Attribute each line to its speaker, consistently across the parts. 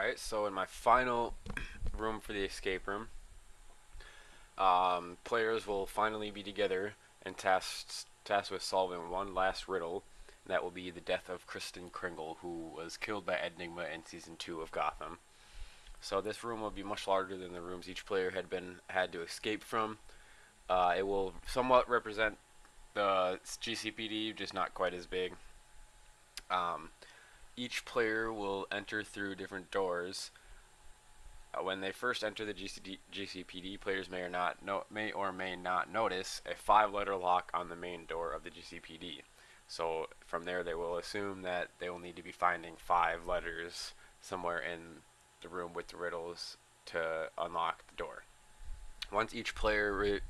Speaker 1: Alright, so in my final room for the escape room, players will finally be together and tasked with solving one last riddle. And that will be the death of Kristen Kringle, who was killed by Enigma in season 2 of Gotham. So this room will be much larger than the rooms each player had to escape from. It will somewhat represent the GCPD, just not quite as big. Um, each player will enter through different doors. When they first enter the GCPD, players may or may not notice a five-letter lock on the main door of the GCPD. So from there, they will assume that they will need to be finding five letters somewhere in the room with the riddles to unlock the door. Once each player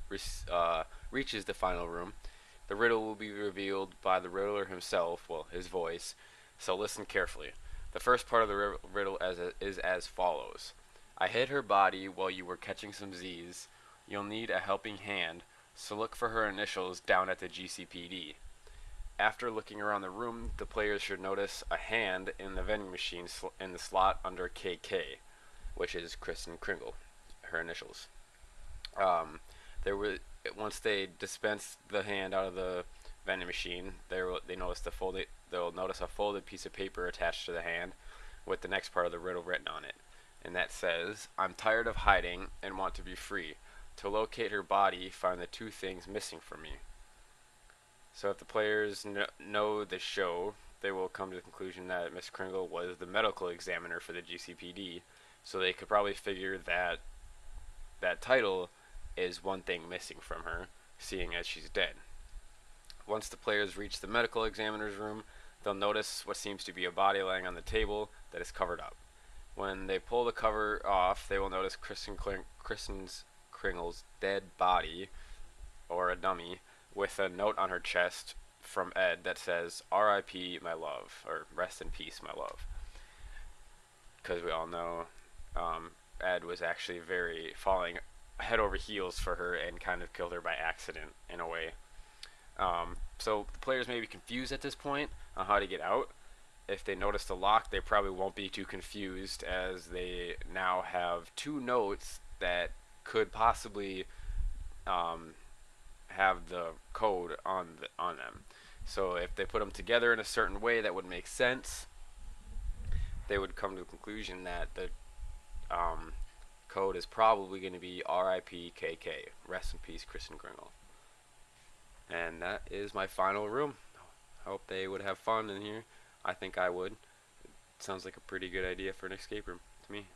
Speaker 1: reaches the final room, the riddle will be revealed by the Riddler himself, well, his voice. So listen carefully. The first part of the riddle is as follows. I hid her body while you were catching some Z's. You'll need a helping hand, so look for her initials down at the GCPD. After looking around the room, the players should notice a hand in the vending machine in the slot under KK, which is Kristen Kringle, her initials. Um, there were Once they dispense the hand out of the vending machine, they notice they'll notice a folded piece of paper attached to the hand with the next part of the riddle written on it. And that says, I'm tired of hiding and want to be free. To locate her body, find the two things missing from me. So if the players know the show, they will come to the conclusion that Miss Kringle was the medical examiner for the GCPD, so they could probably figure that that title is one thing missing from her, seeing as she's dead. Once the players reach the medical examiner's room, they'll notice what seems to be a body laying on the table that is covered up. When they pull the cover off, they will notice Kristen Kringle's dead body, or a dummy, with a note on her chest from Ed that says, R.I.P. my love, or rest in peace my love. Because we all know Ed was actually very falling head over heels for her and kind of killed her by accident in a way. So the players may be confused at this point on how to get out. If they notice the lock, they probably won't be too confused, as they now have two notes that could possibly have the code on them. So if they put them together in a certain way that would make sense, they would come to the conclusion that the code is probably going to be R.I.P. KK. Rest in peace, Kristen Kringle. And that is my final room. Hope they would have fun in here. I think I would. It sounds like a pretty good idea for an escape room to me.